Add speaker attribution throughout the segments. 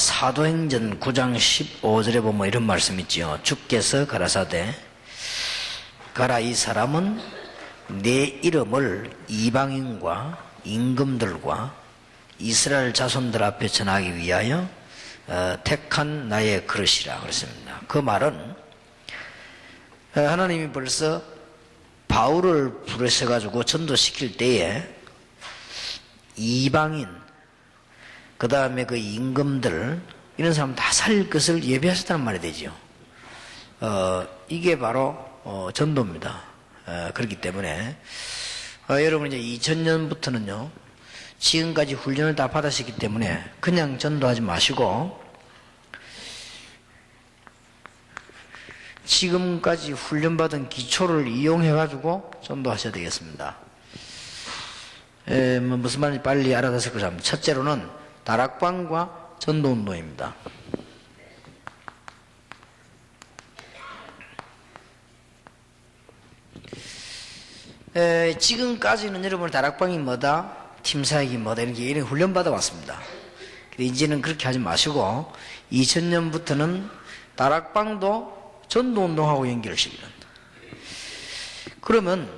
Speaker 1: 사도행전 9장 15절에 보면 이런 말씀 있지요. 주께서 가라사대 가라, 이 사람은 내 이름을 이방인과 임금들과 이스라엘 자손들 앞에 전하기 위하여 택한 나의 그릇이라 그랬습니다. 그 말은 하나님이 벌써 바울을 부르셔가지고 전도시킬 때에 이방인, 그 다음에 그 임금들, 이런 사람 다 살릴 것을 예비하셨다는 말이 되죠. 이게 바로 전도입니다. 그렇기 때문에 여러분 이제 2000년부터는요 지금까지 훈련을 다 받으셨기 때문에 그냥 전도하지 마시고 지금까지 훈련받은 기초를 이용해 가지고 전도하셔야 되겠습니다. 무슨 말인지 빨리 알아듣을 것입니다. 첫째로는 다락방과 전도운동입니다. 지금까지는 여러분 다락방이 뭐다, 팀사역이 뭐다, 이런 훈련 받아왔습니다. 근데 이제는 그렇게 하지 마시고 2000년부터는 다락방도 전도운동하고 연결을 시키는. 그러면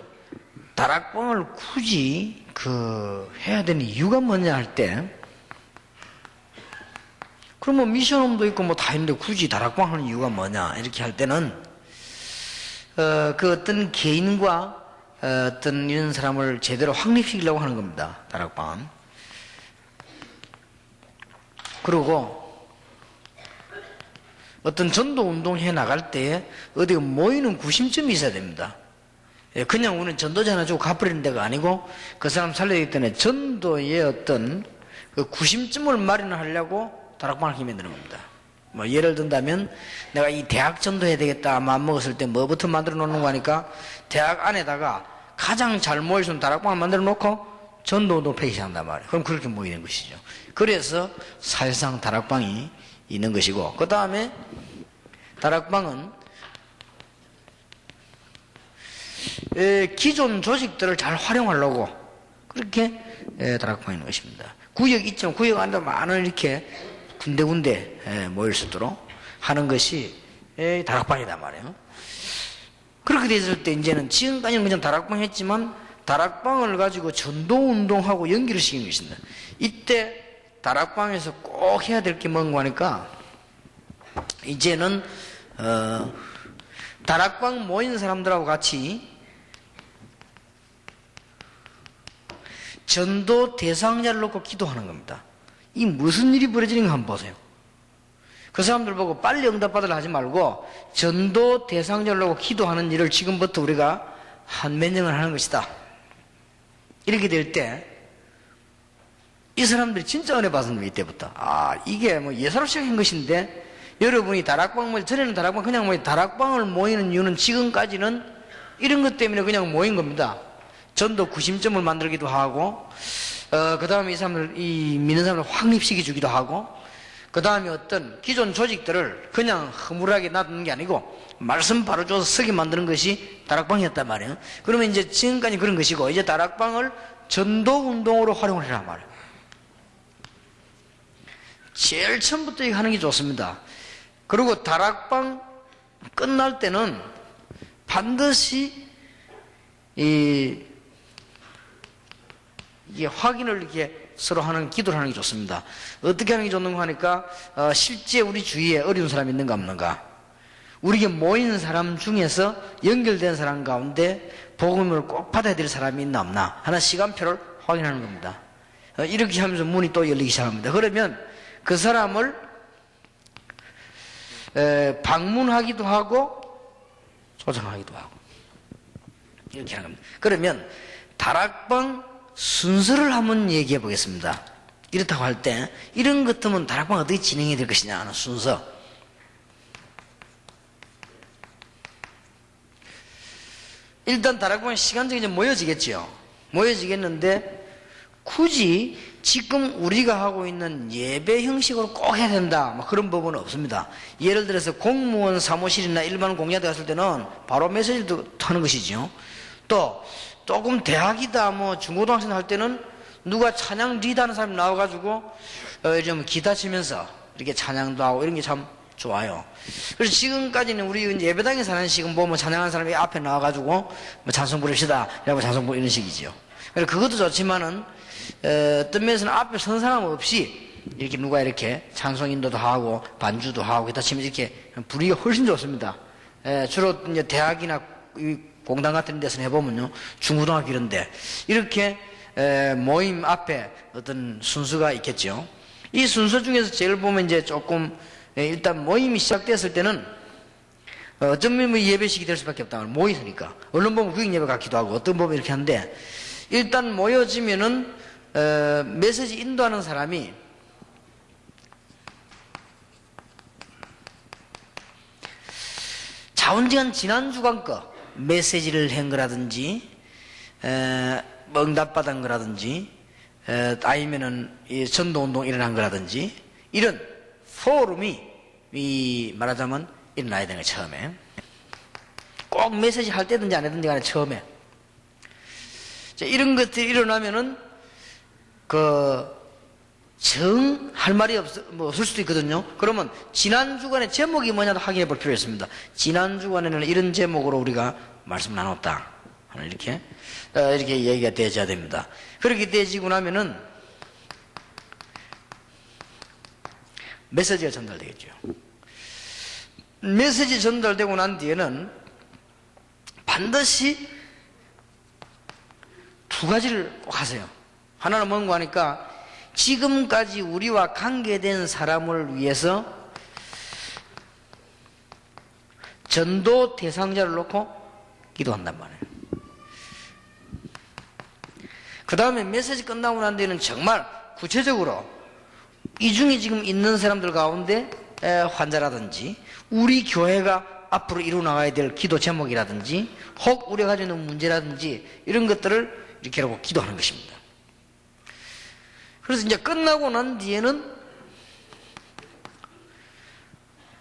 Speaker 1: 다락방을 굳이 해야 되는 이유가 뭐냐 할 때, 그러면 미션홈도 있고 뭐 다 있는데 굳이 다락방 하는 이유가 뭐냐 이렇게 할 때는 그 어떤 개인과 어떤 이런 사람을 제대로 확립시키려고 하는 겁니다. 다락방은. 그리고 어떤 전도운동 해 나갈 때 어디 모이는 구심점이 있어야 됩니다. 그냥 우리는 전도자 하나 주고 갚으려는 데가 아니고 그 사람 살려야 되기 때문에 전도의 어떤 그 구심점을 마련하려고 다락방을 하게 만드는 겁니다. 뭐 예를 든다면 내가 이 대학 전도해야 되겠다 마음 먹었을 때 뭐부터 만들어 놓는 거 하니까 대학 안에다가 가장 잘 모일 수 있는 다락방을 만들어 놓고 전도운동 폐기 시작한단 말이에요. 그럼 그렇게 모이는 것이죠. 그래서 사실상 다락방이 있는 것이고, 그 다음에 다락방은 기존 조직들을 잘 활용하려고 그렇게 다락방이 있는 것입니다. 구역 있죠. 구역 안에 많은 이렇게 군데군데 모일 수 있도록 하는 것이 다락방이단 말이에요. 그렇게 됐을 때 이제는 지금까지는 그냥 다락방 했지만 다락방을 가지고 전도운동하고 연결을 시키는 것입니다. 이때 다락방에서 꼭 해야 될 게 뭔가 하니까 이제는 다락방 모인 사람들하고 같이 전도 대상자를 놓고 기도하는 겁니다. 이 무슨 일이 벌어지는가 한번 보세요. 그 사람들 보고 빨리 응답받으려 하지 말고 전도 대상자를 놓고 기도하는 일을 지금부터 우리가 한 몇 년을 하는 것이다. 이렇게 될 때 이 사람들이 진짜 은혜 받은 거예요. 이때부터. 이게 뭐 예사로 시작한 것인데, 여러분이 다락방, 전에는 다락방, 그냥 뭐 다락방을 모이는 이유는 지금까지는 이런 것 때문에 그냥 모인 겁니다. 전도 구심점을 만들기도 하고, 그 다음에 이 사람들, 이 믿는 사람을 확립시켜 주기도 하고, 그 다음에 어떤 기존 조직들을 그냥 허물하게 놔두는 게 아니고, 말씀 바로 줘서 서게 만드는 것이 다락방이었단 말이에요. 그러면 이제 지금까지 그런 것이고, 이제 다락방을 전도 운동으로 활용을 해란 말이에요. 제일 처음부터 이거 하는 게 좋습니다. 그리고 다락방 끝날 때는 반드시 이게 확인을 이렇게 서로 하는 기도를 하는 게 좋습니다. 어떻게 하는 게 좋는가 하니까 실제 우리 주위에 어려운 사람이 있는가 없는가, 우리에게 모이는 사람 중에서 연결된 사람 가운데 복음을 꼭 받아야 될 사람이 있나 없나 하는 시간표를 확인하는 겁니다. 이렇게 하면서 문이 또 열리기 시작합니다. 그러면 그 사람을 방문하기도 하고 초청하기도 하고 이렇게 하는 겁니다. 그러면 다락방 순서를 한번 얘기해 보겠습니다. 이렇다고 할 때 이런 것 같으면 다락방 어떻게 진행해야 될 것이냐 하는 순서. 일단 다락방에 시간적으로 모여지겠죠. 모여지겠는데 굳이 지금 우리가 하고 있는 예배 형식으로 꼭 해야 된다, 뭐 그런 부분은 없습니다. 예를 들어서 공무원 사무실이나 일반 공야대 갔을 때는 바로 메시지도 하는 것이죠. 또 조금 대학이다, 뭐 중고등학생 할 때는 누가 찬양 리드하는 사람이 나와가지고 좀 기타 치면서 이렇게 찬양도 하고 이런 게 참 좋아요. 그래서 지금까지는 우리 이제 예배당에서 하는 식은 보면 찬양하는 사람이 앞에 나와가지고 뭐 찬송 부릅시다. 이라고 찬송 부르 이런 식이죠. 그래서 그것도 좋지만은, 어떤 면에서는 앞에 선 사람 없이 이렇게 누가 이렇게 찬송 인도도 하고 반주도 하고 그렇다 치면 이렇게 분위기가 훨씬 좋습니다. 주로 이제 대학이나 공당 같은 데서 해보면요. 중고등학교 이런데 이렇게 모임 앞에 어떤 순서가 있겠죠. 이 순서 중에서 제일 보면 이제 조금 일단 모임이 시작됐을 때는 어쩌면 예배식이 될 수밖에 없다. 모이니까. 얼른 보면 구역 예배 같기도 하고 어떤 보면 이렇게 하는데 일단 모여지면은 메시지 인도하는 사람이 자운지간 지난주간 거 메시지를 한 거라든지 뭐 응답받은 거라든지 아니면은 이 전도운동 일어난 거라든지 이런 포럼이 말하자면 일어나야 되는 거예요. 처음에 꼭 메시지 할 때든지 안 하든지 간에 처음에 자, 이런 것들이 일어나면은 할 말이 없을 수도 있거든요. 그러면 지난 주간의 제목이 뭐냐도 확인해 볼 필요가 있습니다. 지난 주간에는 이런 제목으로 우리가 말씀 나눴다. 이렇게 얘기가 되어야 됩니다. 그렇게 되어지고 나면은 메시지가 전달되겠죠. 메시지 전달되고 난 뒤에는 반드시 두 가지를 꼭 하세요. 하나는 뭔가 하니까 지금까지 우리와 관계된 사람을 위해서 전도 대상자를 놓고 기도한단 말이에요. 그 다음에 메시지 끝나고 난 뒤에는 정말 구체적으로 이 중에 지금 있는 사람들 가운데 환자라든지 우리 교회가 앞으로 이루어나가야 될 기도 제목이라든지 혹 우리가 가지고 있는 문제라든지 이런 것들을 이렇게 하고 기도하는 것입니다. 그래서 이제 끝나고 난 뒤에는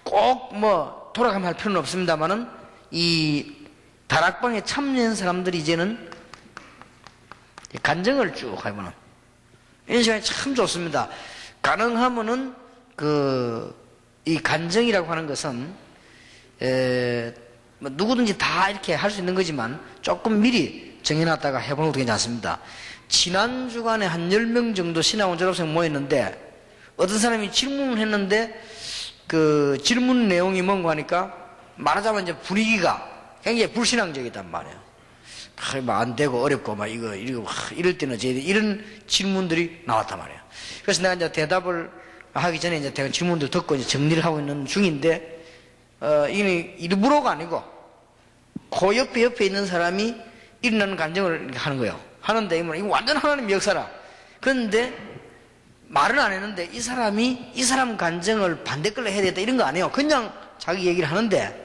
Speaker 1: 꼭 돌아가면 할 필요는 없습니다만은 이 다락방에 참여한 사람들이 이제는 간증을 쭉 하면은 이런 시간이 참 좋습니다. 가능하면은 이 간증이라고 하는 것은 누구든지 다 이렇게 할 수 있는 거지만 조금 미리 정해놨다가 해보는 것도 괜찮습니다. 지난 주간에 한 10명 정도 신학원 졸업생 모였는데 어떤 사람이 질문을 했는데 그 질문 내용이 뭔가 하니까 말하자면 이제 분위기가 굉장히 불신앙적이단 말이에요. 안 되고 어렵고 이럴 때는 이런 질문들이 나왔단 말이에요. 그래서 내가 이제 대답을 하기 전에 이제 대강 질문들 듣고 이제 정리를 하고 있는 중인데 이게 일부러가 아니고 그 옆에 있는 사람이 일어나는 간증을 하는 거예요. 하는데 이거 완전 하나님의 역사라. 그런데 말은 안 했는데 이 사람 간증을 반대 걸로 해야 되겠다 이런 거 아니에요. 그냥 자기 얘기를 하는데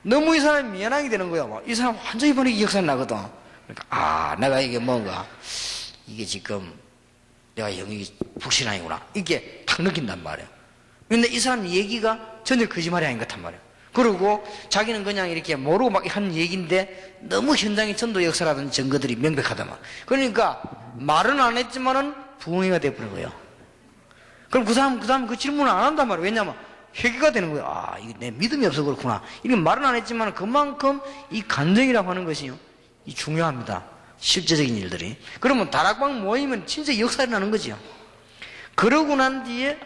Speaker 1: 너무 이 사람이 미안하게 되는 거예요. 이 사람 완전히 번역이 역사가 나거든. 그러니까 내가 이게 뭔가 이게 지금 내가 영역이 불신앙이구나 이게 탁 느낀단 말이에요. 근데 이 사람 얘기가 전혀 거짓말이 아닌 것 같단 말이에요. 그리고 자기는 그냥 이렇게 모르고 막 한 얘기인데 너무 현장의 전도 역사라든지 증거들이 명백하다만. 그러니까 말은 안 했지만은 부흥회가 돼버린 거예요. 그럼 그 사람 그 질문을 안 한단 말이에요. 왜냐면 회개가 되는 거예요. 이게 내 믿음이 없어 그렇구나. 이게 말은 안 했지만 그만큼 이 간증이라고 하는 것이요. 이 중요합니다. 실제적인 일들이. 그러면 다락방 모이면 진짜 역사가 나는 거지요. 그러고 난 뒤에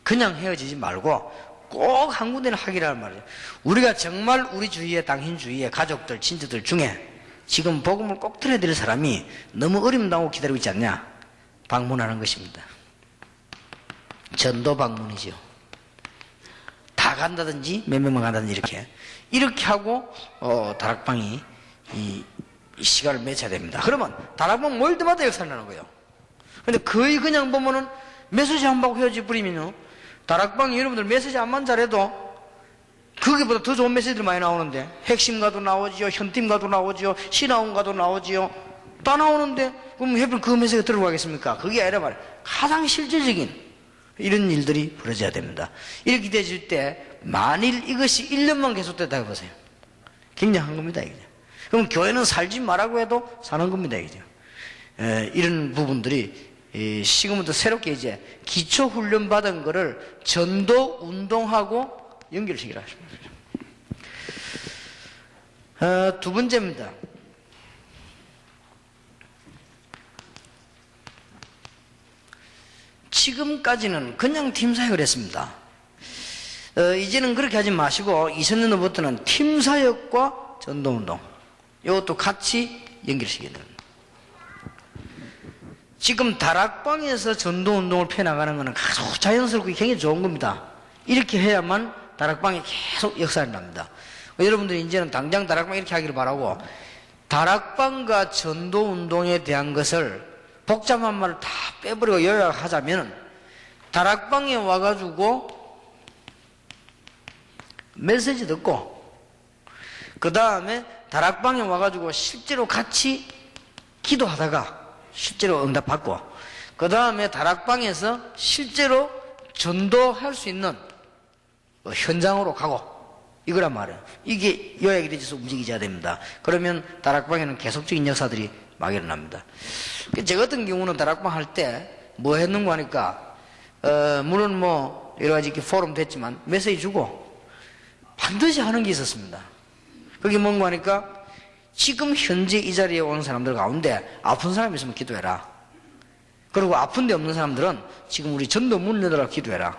Speaker 1: 그냥 헤어지지 말고 꼭 한 군데는 하기라는 말이에요. 우리가 정말 우리 주위에 당신 주위에 가족들 친구들 중에 지금 복음을 꼭 들어야 될 사람이 너무 어림당하고 기다리고 있지 않냐? 방문하는 것입니다. 전도 방문이죠. 다 간다든지 몇 명만 간다든지 이렇게 하고 다락방이 이 시간을 맺어야 됩니다. 그러면 다락방 모일 때마다 역사를 나는 거예요. 근데 거의 그냥 보면은 메시지 한 번 헤어지 버리면요. 다락방이 여러분들 메시지 한번 잘해도 거기보다 더 좋은 메시지들 많이 나오는데 핵심가도 나오지요, 현팀가도 나오지요, 신화원가도 나오지요. 다 나오는데 그럼 해필 그 메시지가 들어가겠습니까? 그게 아니라 말이에요. 가장 실질적인 이런 일들이 벌어져야 됩니다. 이렇게 되실 때 만일 이것이 1년만 계속됐다 해보세요. 굉장한 겁니다. 이게. 그럼 교회는 살지 말라고 해도 사는 겁니다. 이게. 이런 부분들이 지금부터 새롭게 이제 기초 훈련 받은 거를 전도 운동하고 연결시키라 하십니다. 두 번째입니다. 지금까지는 그냥 팀사역을 했습니다. 이제는 그렇게 하지 마시고 2000년도부터는 팀사역과 전도운동 이것도 같이 연결시켜야 됩니다. 지금 다락방에서 전도운동을 펴나가는 것은 아주 자연스럽고 굉장히 좋은 겁니다. 이렇게 해야만 다락방이 계속 역사를 납니다. 여러분들이 이제는 당장 다락방 이렇게 하기를 바라고, 다락방과 전도운동에 대한 것을 복잡한 말을 다 빼버리고 요약하자면, 다락방에 와가지고 메시지 듣고, 그 다음에 다락방에 와가지고 실제로 같이 기도하다가 실제로 응답받고, 그 다음에 다락방에서 실제로 전도할 수 있는 현장으로 가고, 이거란 말이에요. 이게 요약이 되어서 움직이셔야 됩니다. 그러면 다락방에는 계속적인 역사들이 막 일어납니다. 저 같은 경우는 다락방 할 때 뭐 했는가 하니까, 물론 뭐 여러 가지 이렇게 포럼 됐지만 메시지 주고 반드시 하는 게 있었습니다. 그게 뭔가 하니까, 지금 현재 이 자리에 온 사람들 가운데 아픈 사람이 있으면 기도해라. 그리고 아픈 데 없는 사람들은 지금 우리 전도 문 열어라 기도해라.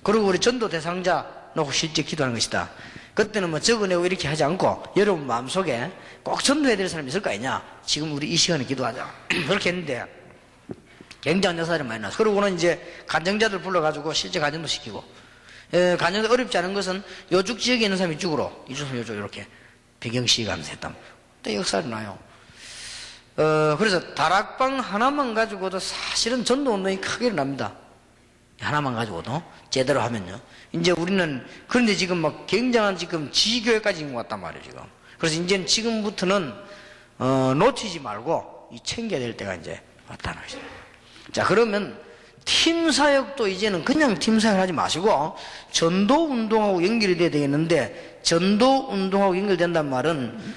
Speaker 1: 그리고 우리 전도 대상자 놓고 실제 기도하는 것이다. 그때는 뭐 적어내고 이렇게 하지 않고 여러분 마음속에 꼭 전도해야 될 사람이 있을 거 아니냐. 지금 우리 이 시간에 기도하자. 그렇게 했는데 굉장한 역사들이 많이 나서, 그러고는 이제 간증자들 불러가지고 실제 간증도 시키고, 간증도 어렵지 않은 것은 요쪽 지역에 있는 사람이 이쪽으로, 이쪽 요쪽 이렇게 배경시가면서 했다. 또 역사를 나요. 그래서 다락방 하나만 가지고도 사실은 전도운동이 크게 일어납니다. 하나만 가지고도 제대로 하면요. 이제 우리는 그런데 지금 막 굉장한 지금 지교회까지 온 것 같단 말이에요 지금. 그래서 이제는 지금부터는 놓치지 말고 챙겨야 될 때가 이제 왔다는 것이죠. 자, 그러면 팀 사역도 이제는 그냥 팀 사역을 하지 마시고 전도 운동하고 연결이 돼야 되겠는데, 전도 운동하고 연결된다는 말은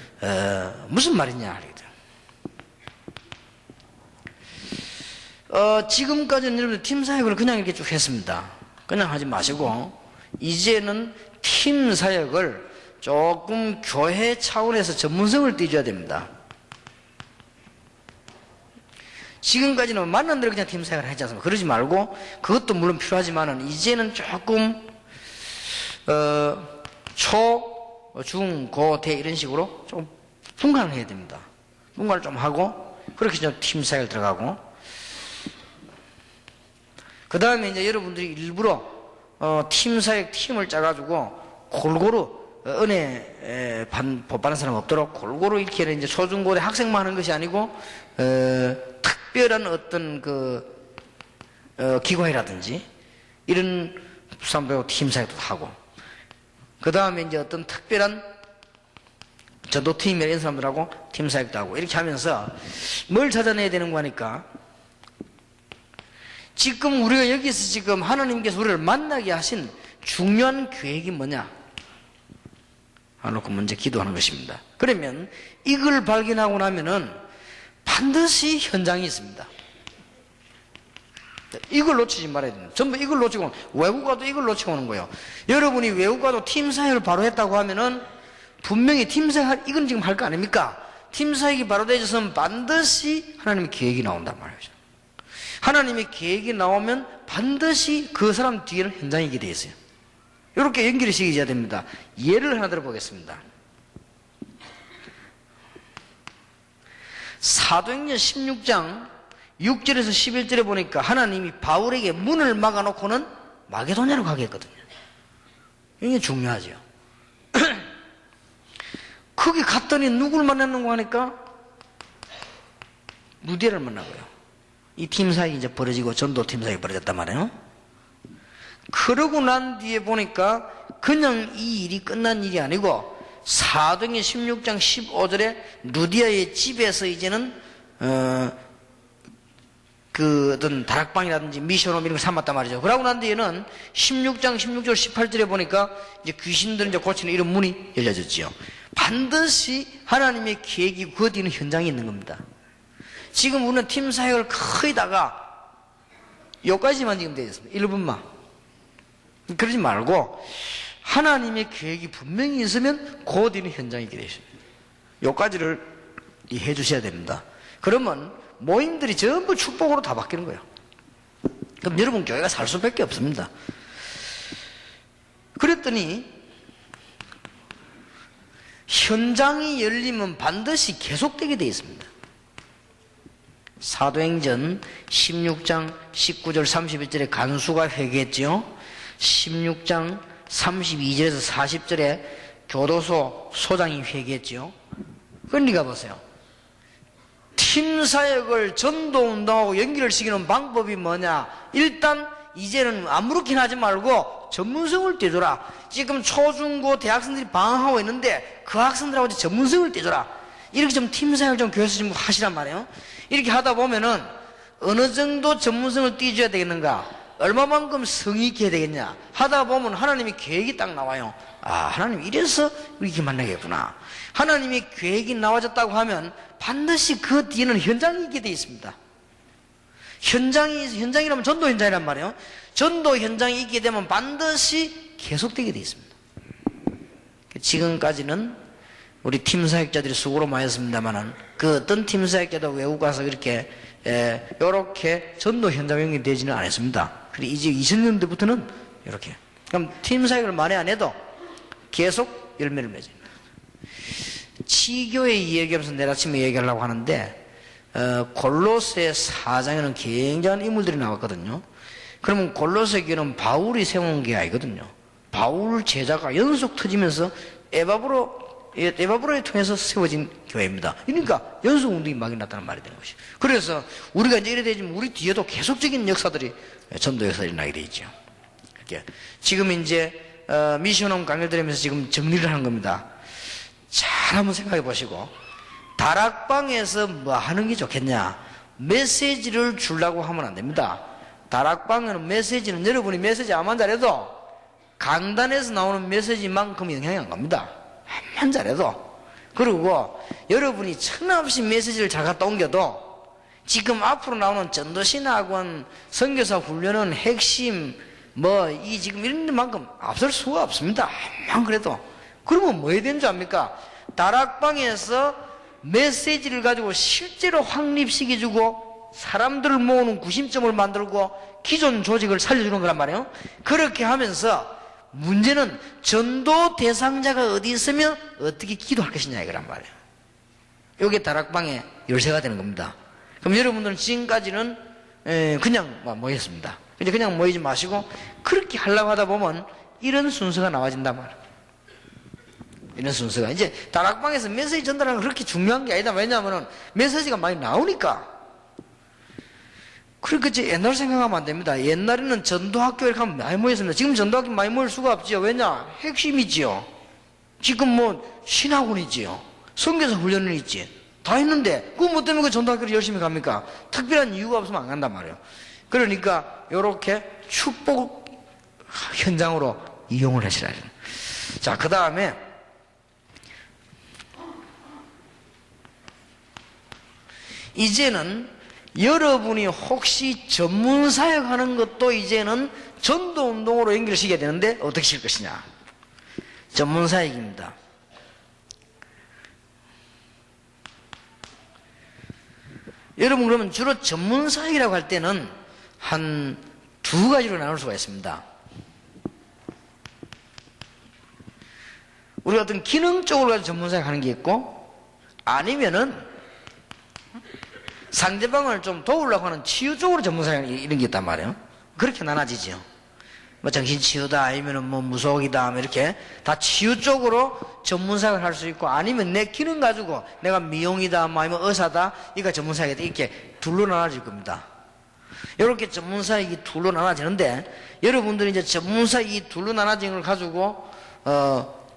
Speaker 1: 무슨 말이냐 하겠죠. 지금까지는 여러분들 팀 사역을 그냥 이렇게 쭉 했습니다. 그냥 하지 마시고 이제는 팀 사역을 조금 교회 차원에서 전문성을 띄워줘야 됩니다. 지금까지는 만난 대로 그냥 팀 사역을 하지 않습니까? 그러지 말고, 그것도 물론 필요하지만은 이제는 조금 초, 중, 고, 대 이런 식으로 좀 분간을 해야 됩니다. 분간을 좀 하고 그렇게 좀 팀 사역을 들어가고, 그 다음에 이제 여러분들이 일부러 팀 사역 팀을 짜가지고 골고루 은혜 못 받는 사람 없도록 골고루 이렇게 이제 초중고대 학생만 하는 것이 아니고 특별한 어떤 그 기관이라든지 이런 사람들하고 팀 사역도 하고, 그 다음에 이제 어떤 특별한 전도팀이나 이런 사람들하고 팀 사역도 하고, 이렇게 하면서 뭘 찾아내야 되는 거니까, 지금 우리가 여기서 지금 하나님께서 우리를 만나게 하신 중요한 계획이 뭐냐 하놓고 먼저 기도하는 것입니다. 그러면 이걸 발견하고 나면은 반드시 현장이 있습니다. 이걸 놓치지 말아야 됩니다. 전부 이걸 놓치고, 외국 가도 이걸 놓치고 오는 거예요. 여러분이 외국 가도 팀 사역을 바로 했다고 하면은 분명히 팀 사역, 이건 지금 할 거 아닙니까? 팀 사역이 바로 되어서는 반드시 하나님의 계획이 나온단 말이죠. 하나님의 계획이 나오면 반드시 그 사람 뒤에는 현장이 있게 되어 있어요. 이렇게 연결이 시켜야 됩니다. 예를 하나 들어보겠습니다. 사도행전 16장 6절에서 11절에 보니까 하나님이 바울에게 문을 막아놓고는 마게도냐로 가게 했거든요. 이게 중요하죠. 거기 갔더니 누굴 만났는가 하니까 루디아를 만나고요. 이 팀 사역이 이제 벌어지고 전도 팀 사역이 벌어졌단 말이에요. 그러고 난 뒤에 보니까 그냥 이 일이 끝난 일이 아니고, 사도행전 16장 15절에 루디아의 집에서 이제는 그 어떤 다락방이라든지 미션홈 이런 걸 삼았단 말이죠. 그러고 난 뒤에는 16장 16절 18절에 보니까 이제 귀신들 이제 고치는 이런 문이 열려졌지요. 반드시 하나님의 계획이 그 뒤는 현장에 있는 겁니다. 지금 우리는 팀 사역을 거의 다가 여기까지만 지금 되어 있습니다. 1분만. 그러지 말고 하나님의 계획이 분명히 있으면 그 뒤는 현장에 있게 되어 있습니다. 여기까지를 해 주셔야 됩니다. 그러면 모임들이 전부 축복으로 다 바뀌는 거예요. 그럼 여러분 교회가 살 수밖에 없습니다. 그랬더니 현장이 열리면 반드시 계속되게 되어 있습니다. 사도행전 16장 19절 31절에 간수가 회개했죠. 16장 32절에서 40절에 교도소 소장이 회개했죠. 그러니까 보세요. 팀 사역을 전도운동하고 연결을 시키는 방법이 뭐냐? 일단 이제는 아무렇게나 하지 말고 전문성을 떼줘라. 지금 초중고 대학생들이 방황하고 있는데 그 학생들하고 전문성을 떼줘라. 이렇게 좀 팀 사역을 좀 교회에서 좀 하시란 말이에요. 이렇게 하다 보면은 어느 정도 전문성을 띄줘야 되겠는가? 얼마만큼 성의 있게 해야 되겠냐? 하다 보면 하나님의 계획이 딱 나와요. 아, 하나님 이래서 이렇게 만나겠구나. 하나님의 계획이 나와졌다고 하면 반드시 그 뒤에는 현장이 있게 되어 있습니다. 현장이라면 전도 현장이란 말이에요. 전도 현장이 있게 되면 반드시 계속되게 되어 있습니다. 지금까지는 우리 팀 사역자들이 수고로 많이 했습니다만은 그 어떤 팀 사역자도 외국 가서 이렇게 전도 현장 연결이 되지는 않았습니다. 그리고 이제 2000년대부터는 이렇게. 그럼 팀 사역을 많이 안 해도 계속 열매를 맺어요. 치교의 이야기하면서 내일 아침에 얘기하려고 하는데 골로새 4장에는 굉장한 인물들이 나왔거든요. 그러면 골로새 교회는 바울이 세운 게 아니거든요. 바울 제자가 연속 터지면서 에바브로에 통해서 세워진 교회입니다. 그러니까 연속 운동이 막 일어났다는 말이 되는 것이죠. 그래서 우리가 이제 이래 되지만 우리 뒤에도 계속적인 역사들이 전도 역사들이 나게 되어 있죠. 이렇게 지금 이제 미션홈 강의를 들으면서 지금 정리를 하는 겁니다. 잘 한번 생각해 보시고 다락방에서 뭐 하는 게 좋겠냐? 메시지를 주려고 하면 안 됩니다. 다락방에는 메시지는 여러분이 메시지 아무만 잘해도 강단에서 나오는 메시지만큼 영향이 안 갑니다. 암만 잘해도. 그리고 여러분이 천없이 메시지를 잘 갖다 옮겨도 지금 앞으로 나오는 전도신학원 선교사 훈련은 핵심 이 지금 이런 만큼 앞설 수가 없습니다. 암만 그래도. 그러면 뭐 해야 되는 줄 압니까? 다락방에서 메시지를 가지고 실제로 확립시켜주고 사람들을 모으는 구심점을 만들고 기존 조직을 살려주는 거란 말이에요. 그렇게 하면서 문제는 전도 대상자가 어디 있으면 어떻게 기도할 것이냐 이거란 말이에요. 이게 다락방의 열쇠가 되는 겁니다. 그럼 여러분들은 지금까지는 그냥 모였습니다. 이제 그냥 모이지 마시고 그렇게 하려고 하다 보면 이런 순서가 나와진단 말이에요. 이런 순서가. 이제 다락방에서 메시지 전달하는 건 그렇게 중요한 게 아니다. 왜냐하면 메시지가 많이 나오니까. 그러니까 이제 옛날 생각하면 안 됩니다. 옛날에는 전도학교 이렇게 하면 많이 모였습니다. 지금 전도학교 많이 모일 수가 없지요. 왜냐? 핵심이지요. 지금 신학원이지요. 선교사 훈련은 있지. 다 있는데 그거 뭐 때문에 그 전도학교를 열심히 갑니까? 특별한 이유가 없으면 안 간단 말이에요. 그러니까 이렇게 축복 현장으로 이용을 하시라. 자, 그 다음에 이제는 여러분이 혹시 전문 사역하는 것도 이제는 전도 운동으로 연결시켜야 되는데 어떻게 실 것이냐? 전문 사역입니다. 여러분 그러면 주로 전문 사역이라고 할 때는 한 두 가지로 나눌 수가 있습니다. 우리가 어떤 기능 쪽으로 가지고 전문 사역하는 게 있고 아니면은 상대방을 좀 도우려고 하는 치유 쪽으로 전문사역 이런 게 있단 말이에요. 그렇게 나눠지죠. 정신치유다, 아니면 무속이다, 이렇게 다 치유 쪽으로 전문사역을 할 수 있고, 아니면 내 기능 가지고 내가 미용이다, 아니면 의사다, 이거 전문사역이다, 이렇게 둘로 나눠질 겁니다. 이렇게 전문사역이 둘로 나눠지는데, 여러분들이 이제 전문사역이 둘로 나눠진 걸 가지고,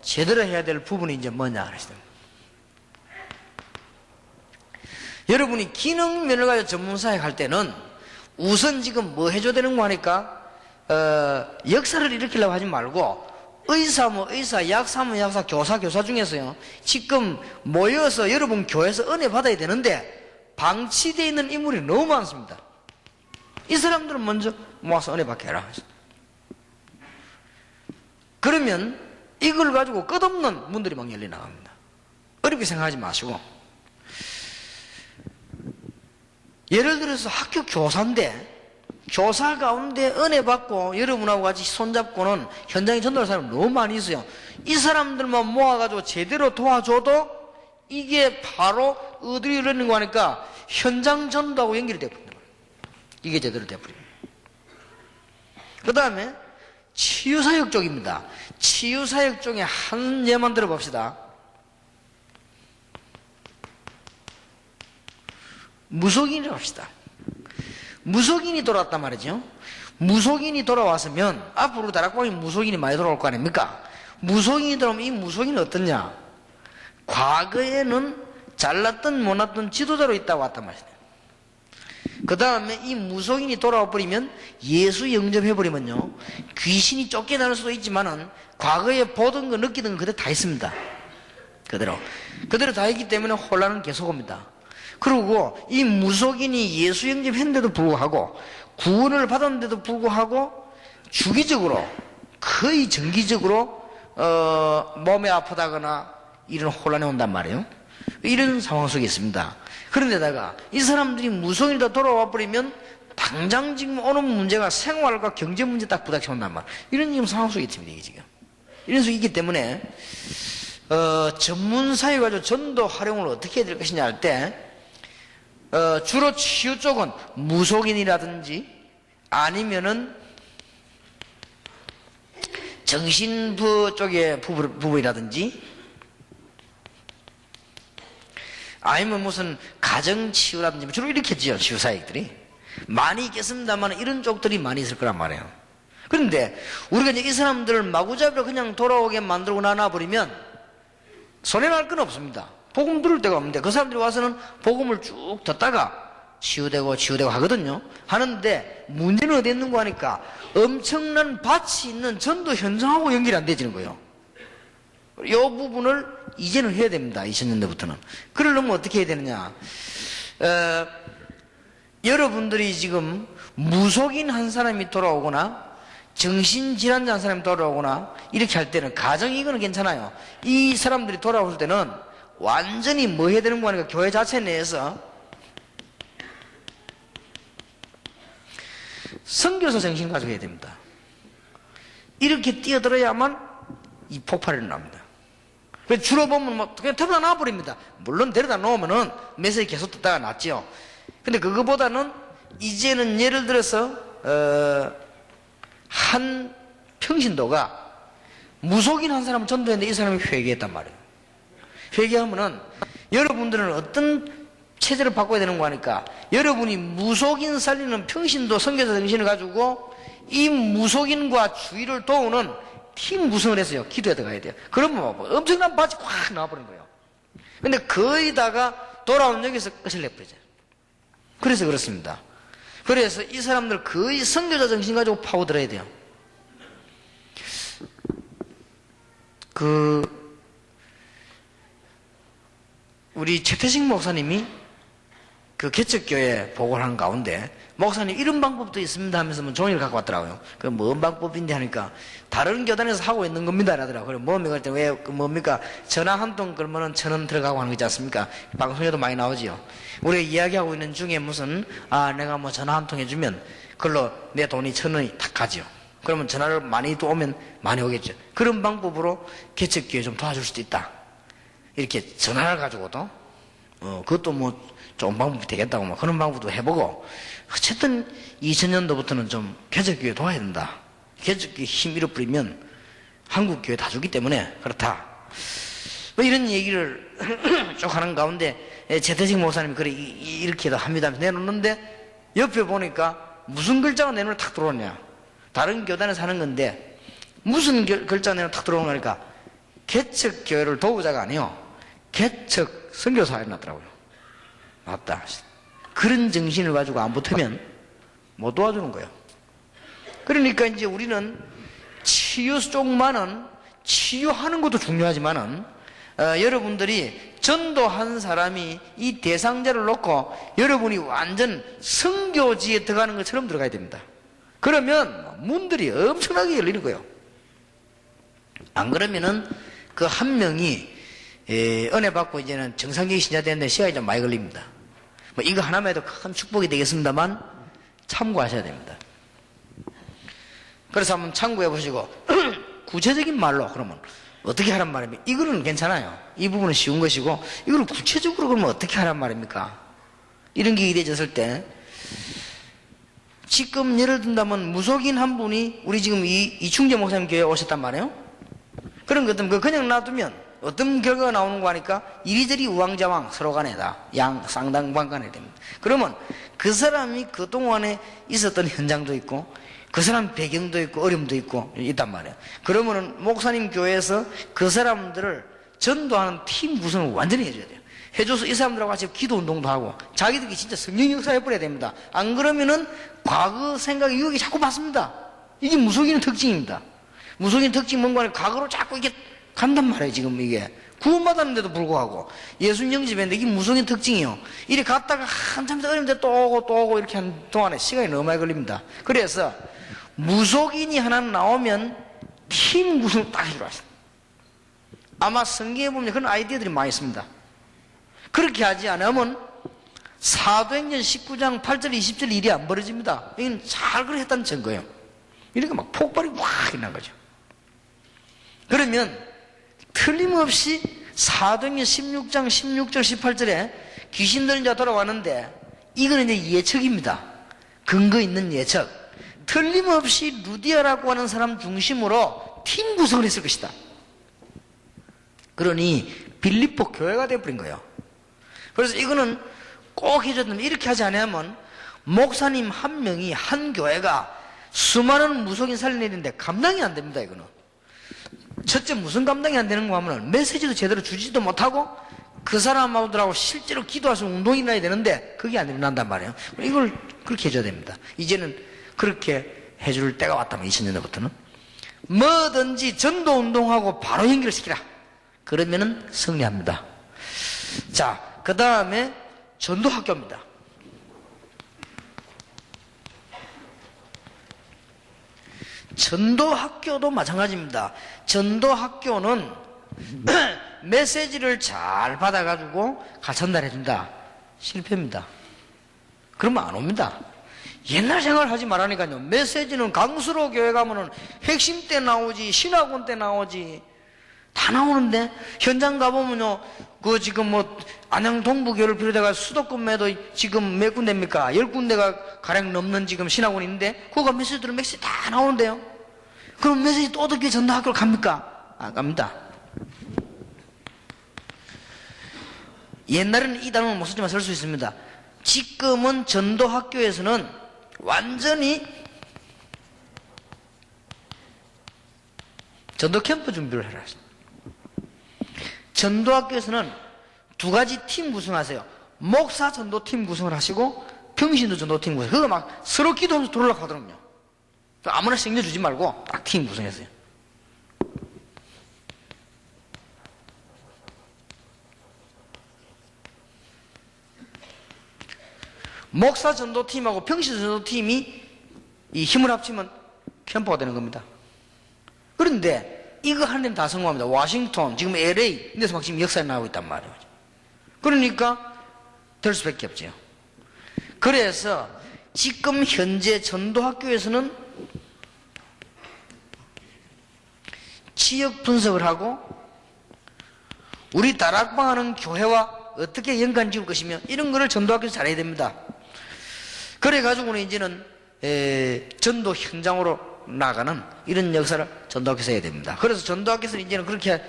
Speaker 1: 제대로 해야 될 부분이 이제 뭐냐, 그러시더라고요. 여러분이 기능면을 가지고 전문사역 할 때는 우선 지금 뭐 해줘야 되는 거 하니까 역사를 일으키려고 하지 말고 의사, 약사면 약사, 교사 중에서요 지금 모여서 여러분 교회에서 은혜 받아야 되는데 방치되어 있는 인물이 너무 많습니다. 이 사람들은 먼저 모아서 은혜 받게 해라. 그러면 이걸 가지고 끝없는 문들이 막 열려 나갑니다. 어렵게 생각하지 마시고, 예를 들어서 학교 교사인데 교사 가운데 은혜 받고 여러분하고 같이 손잡고는 현장에 전도할 사람이 너무 많이 있어요. 이 사람들만 모아가지고 제대로 도와줘도 이게 바로 어디로 이러는 거 하니까 현장 전도하고 연결이 되어버립니다. 이게 제대로 되어버립니다. 그 다음에 치유사역 쪽입니다. 치유사역 중에 한 예만 들어봅시다. 무속인이라고 합시다. 무속인이 돌아왔단 말이죠. 무속인이 돌아왔으면 앞으로 다락방에 무속인이 많이 돌아올 거 아닙니까? 무속인이 돌아오면 이 무속인은 어떠냐? 과거에는 잘났던 못났던 지도자로 있다고 왔단 말이에요. 그 다음에 이 무속인이 돌아와 버리면, 예수 영접해버리면요, 귀신이 쫓겨날 수도 있지만은 과거에 보던 거 느끼던 거 그대로 다 있습니다. 그대로 다 있기 때문에 혼란은 계속 옵니다. 그리고 이 무속인이 예수 영접했는데도 불구하고, 구원을 받았는데도 불구하고 주기적으로, 거의 정기적으로 몸이 아프다거나 이런 혼란이 온단 말이에요. 이런 상황 속에 있습니다. 그런데다가 이 사람들이 무속인이 다 돌아와 버리면 당장 지금 오는 문제가 생활과 경제 문제 딱 부닥쳐 온단 말이에요. 이런 지금 상황 속에 있습니다. 이게 지금 이런 속에 있기 때문에 전문사회 가지고 전도 활용을 어떻게 해야 될 것이냐 할 때, 주로 치유 쪽은 무속인이라든지 아니면은 정신부 쪽의 부부이라든지 아니면 무슨 가정치유라든지 주로 이렇게 지요. 치유사역들이 많이 있겠습니다만 이런 쪽들이 많이 있을 거란 말이에요. 그런데 우리가 이제 이 사람들을 마구잡이로 그냥 돌아오게 만들고 나눠버리면 손해날 건 없습니다. 복음 들을 데가 없는데 그 사람들이 와서는 복음을 쭉 듣다가 치유되고 하거든요. 하는데 문제는 어디 있는 거 하니까 엄청난 밭이 있는 전도 현장하고 연결이 안 되지는 거예요. 이 부분을 이제는 해야 됩니다. 2000년대부터는. 그러려면 어떻게 해야 되느냐. 여러분들이 지금 무속인 한 사람이 돌아오거나 정신질환자 한 사람이 돌아오거나 이렇게 할 때는 가정 이거는 괜찮아요. 이 사람들이 돌아올 때는 완전히 뭐 해야 되는 거 하니까 교회 자체 내에서 선교사 정신 가지고 해야 됩니다. 이렇게 뛰어들어야만 이 폭발이 일어납니다. 주로 보면 뭐 그냥 데려다 놔버립니다. 물론 데려다 놓으면은 메시지 계속 듣다가 낫죠. 근데 그거보다는 이제는 예를 들어서 한 평신도가 무속인 한 사람을 전도했는데 이 사람이 회개했단 말이에요. 회개하면은 여러분들은 어떤 체제를 바꿔야 되는 거 하니까 여러분이 무속인 살리는 평신도 선교사 정신을 가지고 이 무속인과 주의를 도우는 팀 구성을 해서요, 기도에 들어가야 돼요. 그러면 뭐 엄청난 밭이 확 나와버린 거예요. 근데 거의다가 돌아온 여기서 끝을 내버리죠. 그래서 그렇습니다. 그래서 이 사람들 거의 선교자 정신 가지고 파고들어야 돼요. 우리 최태식 목사님이 그 개척교회 보고를 하는 가운데 목사님 이런 방법도 있습니다 하면서 뭐 종이를 갖고 왔더라고요. 그 뭔 방법인데 하니까 다른 교단에서 하고 있는 겁니다 하더라고요. 그래 뭡니까? 그때 왜 뭡니까? 전화 한 통 끌면은 1,000원 들어가고 하는 거 있지 않습니까? 방송에도 많이 나오지요. 우리가 이야기하고 있는 중에 무슨 내가 뭐 전화 한 통 해주면 그걸로 내 돈이 1,000원이 탁 가죠. 그러면 전화를 많이 또 오면 많이 오겠죠. 그런 방법으로 개척교회 좀 도와줄 수도 있다. 이렇게 전화를 가지고도 그것도 뭐 좋은 방법이 되겠다고 뭐 그런 방법도 해보고, 어쨌든 2000년도부터는 좀 개척교회 도와야 된다. 개척교회 힘 잃어버리면 한국교회 다 죽기 때문에 그렇다. 뭐 이런 얘기를 쭉 하는 가운데 최태식 목사님이 그래 이렇게도 합니다 하면서 내놓는데 옆에 보니까 무슨 글자가 내 눈에 탁 들어오냐. 다른 교단에서 하는 건데 무슨 글자가 내 눈에 탁 들어오는 거니까 개척교회를 도우자가 아니요, 개척 선교사에 났더라고요. 맞다. 그런 정신을 가지고 안 붙으면 못 도와주는 거예요. 그러니까 이제 우리는 치유 쪽만은, 치유하는 것도 중요하지만은 여러분들이 전도한 사람이 이 대상자를 놓고 여러분이 완전 선교지에 들어가는 것처럼 들어가야 됩니다. 그러면 문들이 엄청나게 열리는 거예요. 안 그러면은 그 한 명이 은혜 받고 이제는 정상적인 신자 되는데 시간이 좀 많이 걸립니다. 뭐 이거 하나만 해도 큰 축복이 되겠습니다만 참고하셔야 됩니다. 그래서 한번 참고해 보시고 구체적인 말로 그러면 어떻게 하란 말입니까? 이거는 괜찮아요. 이 부분은 쉬운 것이고 이걸 구체적으로 그러면 어떻게 하란 말입니까? 이런 게 이래졌을 때 지금 예를 든다면 무속인 한 분이 우리 지금 이충재 목사님 교회에 오셨단 말이에요. 그런 것들 그냥 놔두면 어떤 결과가 나오는 거 하니까 이리저리 우왕좌왕 서로 간에 다 쌍당방간에 됩니다. 그러면 그 사람이 그동안에 있었던 현장도 있고 그 사람 배경도 있고 어려움도 있고 있단 말이에요. 그러면은 목사님 교회에서 그 사람들을 전도하는 팀 구성을 완전히 해줘야 돼요. 해줘서 이 사람들하고 같이 기도 운동도 하고 자기들이 진짜 성령 역사 해버려야 됩니다. 안 그러면은 과거 생각의 유혹이 자꾸 받습니다. 이게 무속인의 특징입니다. 무속인 특징 뭔가 하면 과거로 자꾸 이게 간단 말이에요. 지금 이게 구원받았는데도 불구하고 예수님 영접했는데 이게 무속인 특징이요. 이리 갔다가 한참 어려운데 또 오고 이렇게 한 동안에 시간이 너무 많이 걸립니다. 그래서 무속인이 하나 나오면 팀 구성 딱 해주라. 아마 성경에 보면 그런 아이디어들이 많이 있습니다. 그렇게 하지 않으면 사도행전 19장 8절 20절 일이 안 벌어집니다. 이건 잘 그랬다는 증거예요. 이렇게 막 폭발이 확 일어난 거죠. 그러면 틀림없이 사도행전 16장 16절 18절에 귀신 들린 자 돌아왔는데 이거는 이제 예측입니다. 근거 있는 예측. 틀림없이 루디아라고 하는 사람 중심으로 팀 구성을 했을 것이다. 그러니 빌립보 교회가 되어버린 거예요. 그래서 이거는 꼭 해줘야 됩니다. 이렇게 하지 않으면 목사님 한 명이 한 교회가 수많은 무속인 살려내는데 감당이 안 됩니다. 이거는 첫째 무슨 감당이 안 되는 거 하면 메시지도 제대로 주지도 못하고 그 사람하고들하고 실제로 기도할 수 있는 운동이 일어나야 되는데 그게 안 일어난단 말이에요. 이걸 그렇게 해줘야 됩니다. 이제는 그렇게 해줄 때가 왔다면 2000년대부터는 뭐든지 전도 운동하고 바로 연결시키라. 그러면은 승리합니다. 자, 그 다음에 전도학교입니다. 전도학교도 마찬가지입니다. 전도학교는 메시지를 잘 받아가지고 전달해준다. 실패입니다. 그러면 안 옵니다. 옛날 생활 하지 말라니까요. 메시지는 강수로 교회 가면은 핵심 때 나오지, 신학원 때 나오지, 다 나오는데, 현장 가보면요, 그 지금 뭐, 안양 동부교를 비롯해가 수도권에도 지금 몇 군데입니까? 10군데가 가량 넘는 지금 신학원이 있는데, 그거 메시지들은 메시지 다 나오는데요. 그럼 메시지 또 어떻게 전도학교를 갑니까? 안 갑니다. 옛날에는 이 단어는 못 쓰지만 쓸 수 있습니다. 지금은 전도학교에서는 완전히 전도 캠프 준비를 해라. 전도학교에서는 두 가지 팀 구성하세요. 목사 전도팀 구성을 하시고 평신도 전도팀 구성. 그거 막 서로 기도하면서 들어오려고 하더군요. 아무나 챙겨주지 말고 딱 팀 구성했어요. 목사 전도팀하고 평신 전도팀이 이 힘을 합치면 캠프가 되는 겁니다. 그런데 이거 하는 데는 다 성공합니다. 워싱턴, 지금 LA, 인데서 막 지금 역사에 나오고 있단 말이에요. 그러니까 될 수밖에 없죠. 그래서 지금 현재 전도학교에서는 지역 분석을 하고 우리 다락방하는 교회와 어떻게 연관 지을 것이며 이런 거를 전도학교에서 잘해야 됩니다. 그래가지고는 이제는 전도 현장으로 나가는 이런 역사를 전도학교에서 해야 됩니다. 그래서 전도학교에서는 이제는 그렇게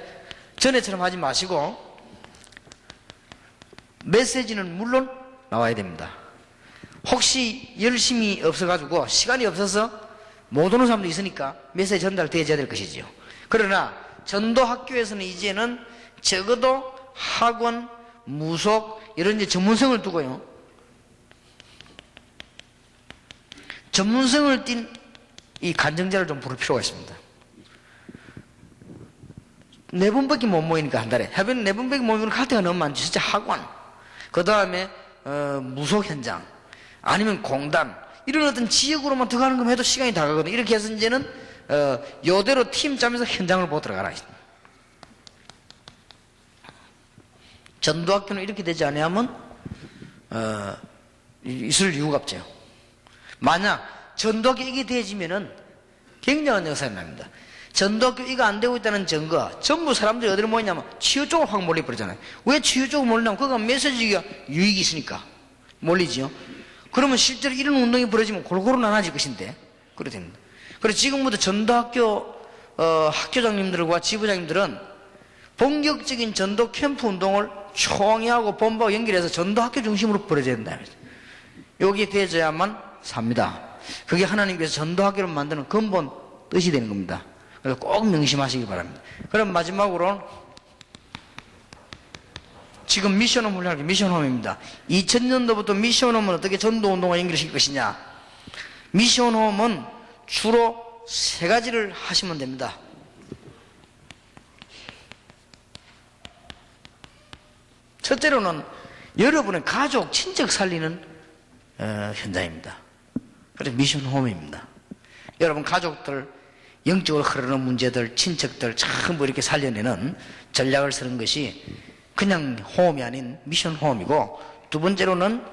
Speaker 1: 전에처럼 하지 마시고 메시지는 물론 나와야 됩니다. 혹시 열심히 없어가지고 시간이 없어서 못 오는 사람도 있으니까 메시지 전달되어야 될 것이지요. 그러나 전도학교에서는 이제는 적어도 학원, 무속 이런 이제 전문성을 두고요. 전문성을 띈 이 간증자를 좀 부를 필요가 있습니다. 4번밖에 못 모이니까 한 달에. 해변 4번밖에 못 모이면 갈 데가 너무 많지. 진짜 학원. 그 다음에, 무속 현장. 아니면 공단. 이런 어떤 지역으로만 들어가는 것만 해도 시간이 다 가거든. 이렇게 해서 이제는, 요대로 팀 짜면서 현장을 보고 들어가라. 전도학교는 이렇게 되지 않으면, 있을 이유가 없죠. 만약 전도학교 이게 되어지면은 굉장한 역사가 납니다. 전도학교 이거 안 되고 있다는 증거, 전부 사람들이 어디로 모이냐면 치유 쪽으로 확 몰려버리잖아요. 왜 치유 쪽으로 몰리냐면 그거 메시지가 유익이 있으니까 몰리지요. 그러면 실제로 이런 운동이 벌어지면 골고루 나눠질 것인데 그래 됩니다. 그래서 지금부터 전도학교 학교장님들과 지부장님들은 본격적인 전도 캠프 운동을 총회하고 본부하고 연결해서 전도학교 중심으로 벌어져야 된다. 여기에 되어져야만 삽니다. 그게 하나님께서 전도학교를 만드는 근본 뜻이 되는 겁니다. 그래서 꼭 명심하시기 바랍니다. 그럼 마지막으로 지금 미션홈 훈련할 게 미션홈입니다. 2000년도부터 미션홈은 어떻게 전도운동과 연결시킬 것이냐. 미션홈은 주로 3가지를 하시면 됩니다. 첫째로는 여러분의 가족, 친척 살리는 현장입니다. 그래서 미션홈입니다. 여러분 가족들, 영적으로 흐르는 문제들, 친척들 전부 이렇게 살려내는 전략을 쓰는 것이 그냥 홈이 아닌 미션홈이고, 두 번째로는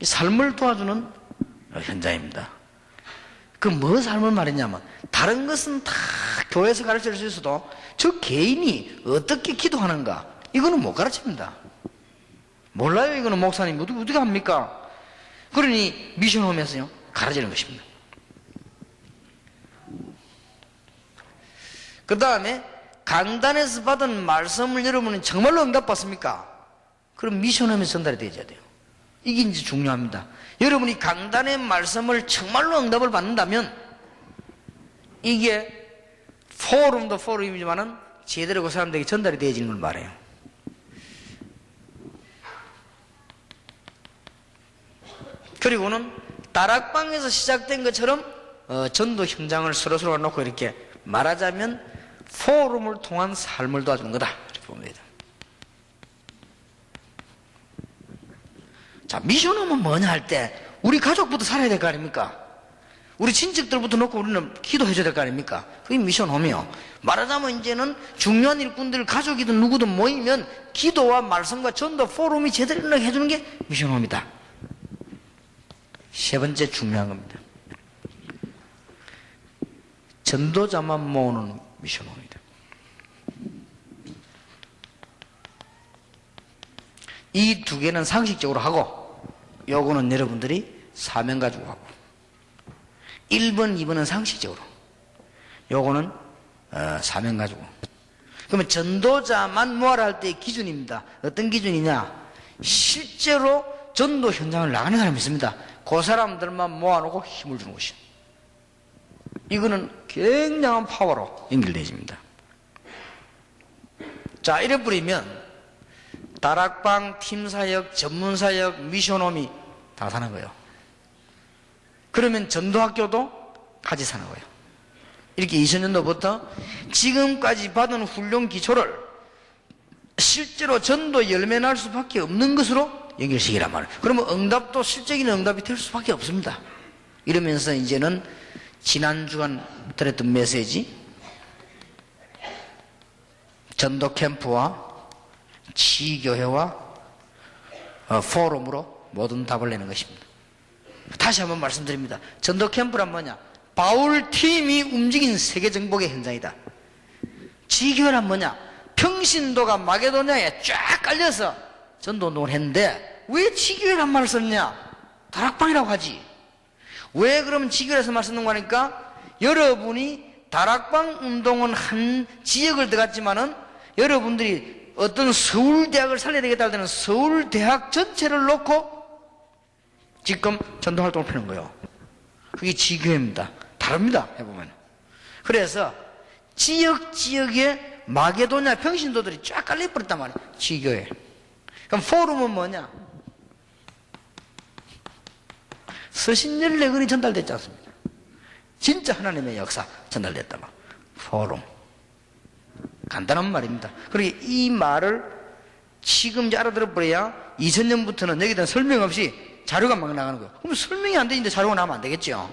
Speaker 1: 삶을 도와주는 현장입니다. 그 뭐 삶을 말했냐면 다른 것은 다 교회에서 가르칠 수 있어도 저 개인이 어떻게 기도하는가 이거는 못 가르칩니다. 몰라요. 이거는 목사님 어떻게 합니까? 그러니 미션홈에서요 가르치는 것입니다. 그 다음에 강단에서 받은 말씀을 여러분은 정말로 응답받습니까? 그럼 미션홈에서 전달이 되어야 돼요. 이게 이제 중요합니다. 여러분이 강단의 말씀을 정말로 응답을 받는다면 이게 포럼도 포럼이지만은 제대로 그 사람들에게 전달이 되어지는 걸 말해요. 그리고는 다락방에서 시작된 것처럼 전도 현장을 서로서로 놓고 이렇게 말하자면 포럼을 통한 삶을 도와주는 거다 이렇게 보면 됩니다. 자, 미션홈은 뭐냐 할 때 우리 가족부터 살아야 될 거 아닙니까? 우리 친척들부터 놓고 우리는 기도해 줘야 될 거 아닙니까? 그게 미션홈이요. 말하자면 이제는 중요한 일꾼들, 가족이든 누구든 모이면 기도와 말씀과 전도 포럼이 제대로 일어나게 해주는 게 미션홈이다. 세 번째 중요한 겁니다. 전도자만 모으는 미션홈입니다. 이 두 개는 상식적으로 하고 요거는 여러분들이 사명 가지고 하고 1번, 2번은 상식적으로 요거는 사명 가지고. 그러면 전도자만 모아라 할 때의 기준입니다. 어떤 기준이냐? 실제로 전도 현장을 나가는 사람이 있습니다. 그 사람들만 모아놓고 힘을 주는 것이요. 이거는 굉장한 파워로 연결되어집니다. 자, 이래 버리면 다락방, 팀사역, 전문사역, 미션홈이 다 사는 거예요. 그러면 전도학교도 같이 사는 거예요. 이렇게 2000년도부터 지금까지 받은 훈련 기초를 실제로 전도 열매 날 수밖에 없는 것으로 연결시키란 말이에요. 그러면 응답도 실적인 응답이 될 수밖에 없습니다. 이러면서 이제는 지난 주간 드렸던 메시지, 전도 캠프와 지교회와 포럼으로 모든 답을 내는 것입니다. 다시 한번 말씀드립니다. 전도 캠프란 뭐냐? 바울 팀이 움직인 세계 정복의 현장이다. 지교회란 뭐냐? 평신도가 마게도냐에 쫙 깔려서 전도 운동을 했는데 왜 지교회란 말을 썼냐? 다락방이라고 하지. 왜 그러면 지교회에서 말 쓰는 거니까 여러분이 다락방 운동은 한 지역을 들어갔지만은 여러분들이 어떤 서울대학을 살려야 되겠다 할 때는 서울대학 전체를 놓고 지금 전도활동을 펴는 거예요. 그게 지교회입니다. 다릅니다. 해보면. 그래서 지역에 마게도냐 평신도들이 쫙 깔려버렸단 말이에요. 지교회. 그럼 포럼은 뭐냐? 서신 14권이 전달됐지 않습니까? 진짜 하나님의 역사 전달됐다. 포럼. 간단한 말입니다. 그러니까 이 말을 지금 이제 알아들어버려야 2000년부터는 여기에 대한 설명 없이 자료가 막 나가는 거예요. 그럼 설명이 안 되는데 자료가 나오면 안 되겠죠.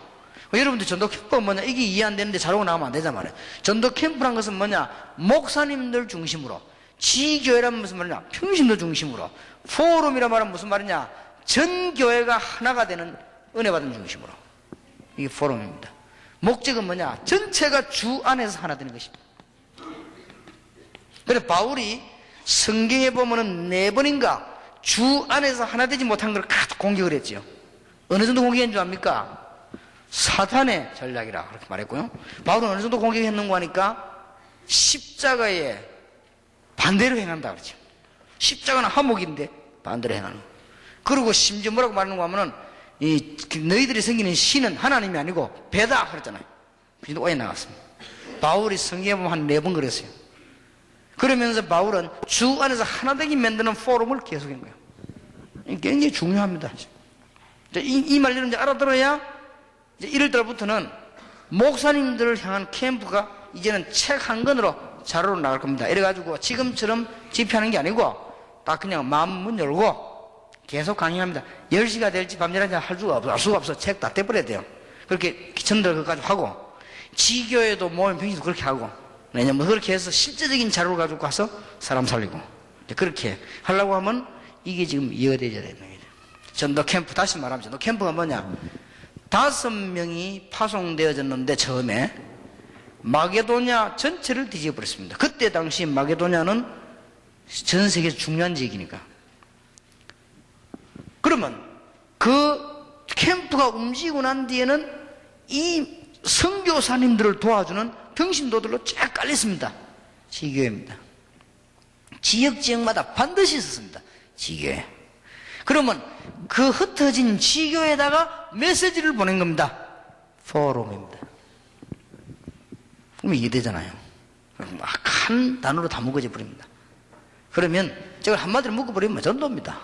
Speaker 1: 여러분들 전도 캠프가 뭐냐, 이게 이해 안 되는데 자료가 나오면 안 되단 말이에요. 전도 캠프란 것은 뭐냐, 목사님들 중심으로, 지교회란 무슨 말이냐, 평신도 중심으로, 포럼이란 말은 무슨 말이냐, 전 교회가 하나가 되는 은혜 받은 중심으로. 이게 포럼입니다. 목적은 뭐냐, 전체가 주 안에서 하나 되는 것입니다. 그래서 바울이 성경에 보면은 4번인가 주 안에서 하나 되지 못한 걸 공격을 했지요. 어느 정도 공격한 줄 압니까? 사탄의 전략이라 그렇게 말했고요. 바울은 어느 정도 공격했는가 하니까 십자가에 반대로 행한다 그러죠. 십자가는 한목인데 반대로 행하는 거. 그리고 심지어 뭐라고 말하는가 하면은 너희들이 섬기는 신은 하나님이 아니고 배다 그랬잖아요. 그래서 오해 나갔습니다. 바울이 성경에 보면 한 4번 그랬어요. 그러면서 바울은 주 안에서 하나 되게 만드는 포럼을 계속한 거예요. 굉장히 중요합니다. 이 말 여러분 알아들어야 이제 1월달부터는 목사님들을 향한 캠프가 이제는 책 한 권으로 자료로 나갈 겁니다. 이래가지고 지금처럼 집회하는 게 아니고 딱 그냥 마음 문 열고 계속 강의합니다. 10시가 될지 밤 11시 할 수가 없어. 책 다 떼버려야 돼요. 그렇게 전달 그까지 하고 지교에도 모임 평신도 그렇게 하고 왜냐면 그렇게 해서 실제적인 자료를 가지고 가서 사람 살리고 그렇게 하려고 하면 이게 지금 이어져야 되는 거예요. 전도 캠프, 다시 말하면 전도 캠프가 뭐냐, 5명이 파송되어졌는데 처음에 마게도냐 전체를 뒤집어버렸습니다. 그때 당시 마게도냐는 전 세계에서 중요한 지역이니까. 그러면 그 캠프가 움직이고 난 뒤에는 이 선교사님들을 도와주는 평신도들로 쫙 깔렸습니다. 지교회입니다. 지역마다 반드시 있었습니다. 지교회. 그러면 그 흩어진 지교회에다가 메시지를 보낸 겁니다. 포럼입니다. 그러면 이해되잖아요. 막 한 단어로 다 묶어져 버립니다. 그러면 저걸 한마디로 묶어버리면 전도입니다.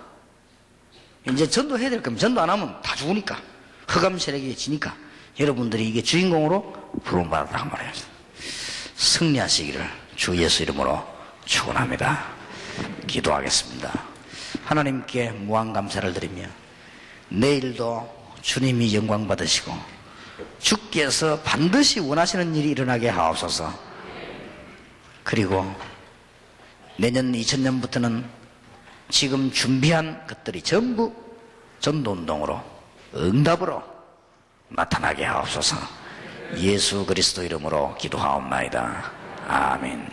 Speaker 1: 이제 전도해야 될 겁니다. 전도 안 하면 다 죽으니까. 흑암 세력이 지니까. 여러분들이 이게 주인공으로 부름받았다고 말해요. 승리하시기를 주 예수 이름으로 축원합니다. 기도하겠습니다. 하나님께 무한 감사를 드리며 내일도 주님이 영광 받으시고 주께서 반드시 원하시는 일이 일어나게 하옵소서. 그리고 내년 2000년부터는 지금 준비한 것들이 전부 전도운동으로 응답으로 나타나게 하옵소서. 예수 그리스도 이름으로 기도하옵나이다. 아멘.